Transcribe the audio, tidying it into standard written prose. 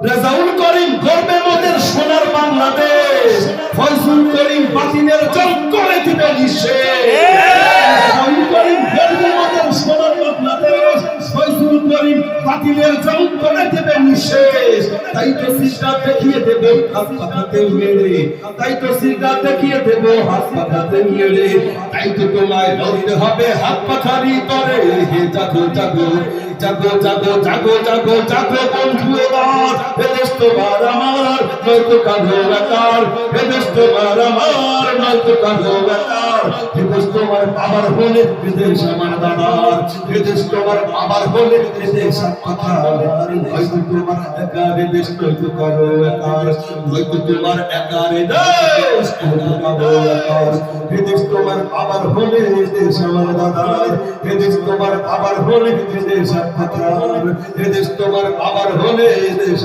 রেজাউল করিম গর্বে মোদের সোনার বাংলাদেশ, ফয়জুল করিম বাতিলের জল করে দিবে নিঃশেষ। রেজাউল করিম গর্বে মোদের সোনার বাংলাদেশ, ফয়জুল করিম বাতিলের জল করে দিবে নিঃশেষ। তাই তো সিজদা দেখিয়ে দেব হাত পাতাতে মেরে, তাই তো সিজদা দেখিয়ে দেব হাত পাতাতে মেরে, তাই তো তোমায় লড়তে হবে হাত পাখারি তরে। হে জাগো জাগো জাগো জাগো জাগো জাগো জাগো বন্ধু এবার, এ দেশ তোমার আমার নয়তো কাঁধো বেকার, এ দেশ তোমার আমার নয়তো কাঁধো বেকার। এ দেশ তোমার বাবার হলে এ দেশ আমার দাদার, এ দেশ তোমার বাবার হলে এ দেশ আমার। নয়তো তোমার একার এ দেশ নয়তো কাঁধো বেকার, নয়তো তোমার একার এ দেশ নয়তো কাঁধো বেকার। এ দেশ তোমার বাবার হলে এ দেশ আমার দাদার, এ দেশ তোমার বাবার হলে এ দেশ আমার। এ দেশ তোমার বাবার হলে এ দেশ